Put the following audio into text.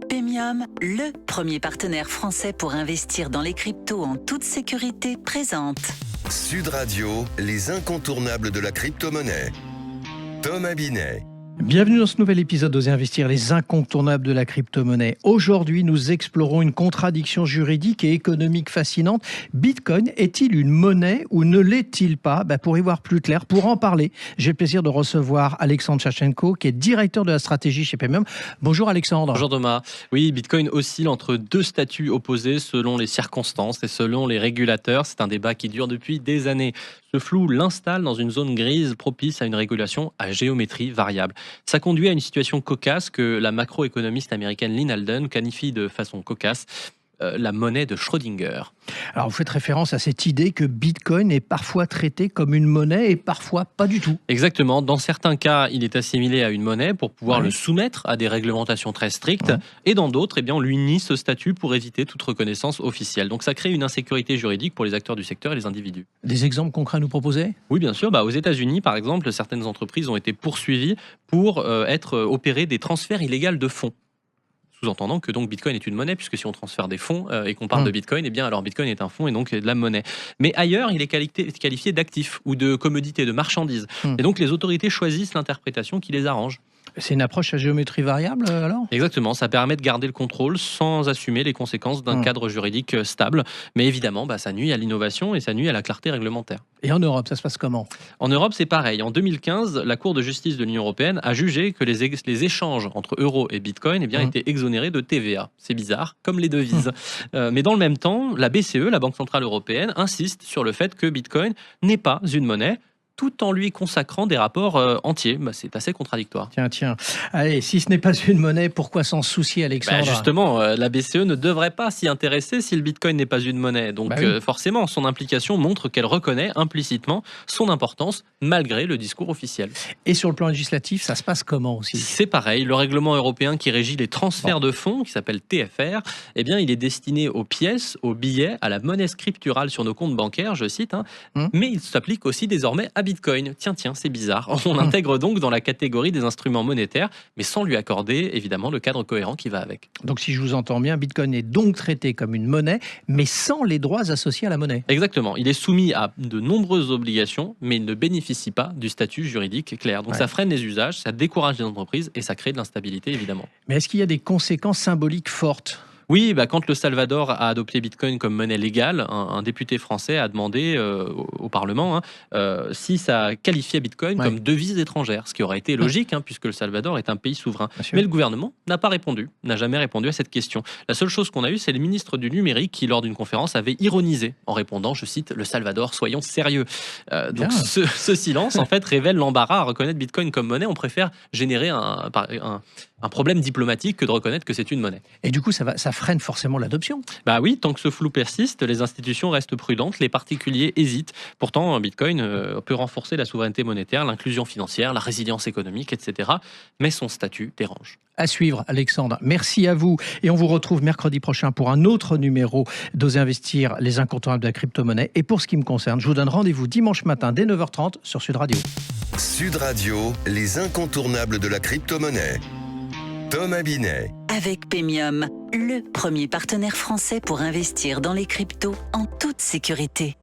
Pemium, le premier partenaire français pour investir dans les cryptos en toute sécurité, présente Sud Radio, les incontournables de la crypto-monnaie. Thomas Binet. Bienvenue dans ce nouvel épisode d'Oser investir, les incontournables de la crypto-monnaie. Aujourd'hui, nous explorons une contradiction juridique et économique fascinante. Bitcoin est-il une monnaie ou ne l'est-il pas ? Pour y voir plus clair, pour en parler, j'ai le plaisir de recevoir Alexandre Chachenko, qui est directeur de la stratégie chez Pemium. Bonjour Alexandre. Bonjour Thomas. Oui, Bitcoin oscille entre deux statuts opposés selon les circonstances et selon les régulateurs. C'est un débat qui dure depuis des années. Ce flou l'installe dans une zone grise propice à une régulation à géométrie variable. Ça conduit à une situation cocasse que la macroéconomiste américaine Lynn Alden qualifie de façon cocasse la monnaie de Schrödinger. Alors vous faites référence à cette idée que Bitcoin est parfois traité comme une monnaie et parfois pas du tout. Exactement. Dans certains cas, il est assimilé à une monnaie pour pouvoir le soumettre à des réglementations très strictes. Et dans d'autres, on lui nie ce statut pour éviter toute reconnaissance officielle. Donc ça crée une insécurité juridique pour les acteurs du secteur et les individus. Des exemples concrets à nous proposer ? Oui, bien sûr. Aux États-Unis, par exemple, certaines entreprises ont été poursuivies pour être opérées des transferts illégaux de fonds. Sous-entendant que donc Bitcoin est une monnaie, puisque si on transfère des fonds et qu'on parle de Bitcoin, alors Bitcoin est un fonds et donc de la monnaie. Mais ailleurs, il est qualifié d'actif ou de commodité, de marchandise. Et donc les autorités choisissent l'interprétation qui les arrange. C'est une approche à géométrie variable alors ? Exactement, ça permet de garder le contrôle sans assumer les conséquences d'un cadre juridique stable. Mais évidemment, ça nuit à l'innovation et ça nuit à la clarté réglementaire. Et en Europe, ça se passe comment ? En Europe, c'est pareil. En 2015, la Cour de justice de l'Union européenne a jugé que les échanges entre euros et bitcoin étaient exonérés de TVA. C'est bizarre, comme les devises. Mais dans le même temps, la BCE, la Banque Centrale Européenne, insiste sur le fait que bitcoin n'est pas une monnaie, tout en lui consacrant des rapports entiers. C'est assez contradictoire. Tiens. Allez, si ce n'est pas une monnaie, pourquoi s'en soucier, Alexandre ? Justement, la BCE ne devrait pas s'y intéresser si le Bitcoin n'est pas une monnaie. Donc forcément, son implication montre qu'elle reconnaît implicitement son importance, malgré le discours officiel. Et sur le plan législatif, ça se passe comment aussi ? C'est pareil. Le règlement européen qui régit les transferts de fonds, qui s'appelle TFR, il est destiné aux pièces, aux billets, à la monnaie scripturale sur nos comptes bancaires, je cite, mais il s'applique aussi désormais à Bitcoin. Tiens, c'est bizarre. On l'intègre donc dans la catégorie des instruments monétaires, mais sans lui accorder évidemment le cadre cohérent qui va avec. Donc si je vous entends bien, Bitcoin est donc traité comme une monnaie, mais sans les droits associés à la monnaie. Exactement. Il est soumis à de nombreuses obligations, mais il ne bénéficie pas du statut juridique clair. Donc ça freine les usages, ça décourage les entreprises et ça crée de l'instabilité évidemment. Mais est-ce qu'il y a des conséquences symboliques fortes ? Oui, quand le Salvador a adopté Bitcoin comme monnaie légale, un député français a demandé au Parlement si ça qualifiait Bitcoin comme devise étrangère, ce qui aurait été logique puisque le Salvador est un pays souverain. Mais le gouvernement n'a jamais répondu à cette question. La seule chose qu'on a eue, c'est le ministre du numérique qui, lors d'une conférence, avait ironisé en répondant, je cite, « Le Salvador, soyons sérieux ». Donc ce silence, en fait, révèle l'embarras à reconnaître Bitcoin comme monnaie. On préfère générer un problème diplomatique que de reconnaître que c'est une monnaie. Et du coup, ça freine forcément l'adoption. Oui, tant que ce flou persiste, les institutions restent prudentes, les particuliers hésitent. Pourtant, Bitcoin peut renforcer la souveraineté monétaire, l'inclusion financière, la résilience économique, etc. Mais son statut dérange. À suivre, Alexandre. Merci à vous. Et on vous retrouve mercredi prochain pour un autre numéro d'Oser investir, les incontournables de la crypto-monnaie. Et pour ce qui me concerne, je vous donne rendez-vous dimanche matin dès 9h30 sur Sud Radio. Sud Radio, les incontournables de la crypto-monnaie. Thomas Binet. Avec Pemium, le premier partenaire français pour investir dans les cryptos en toute sécurité.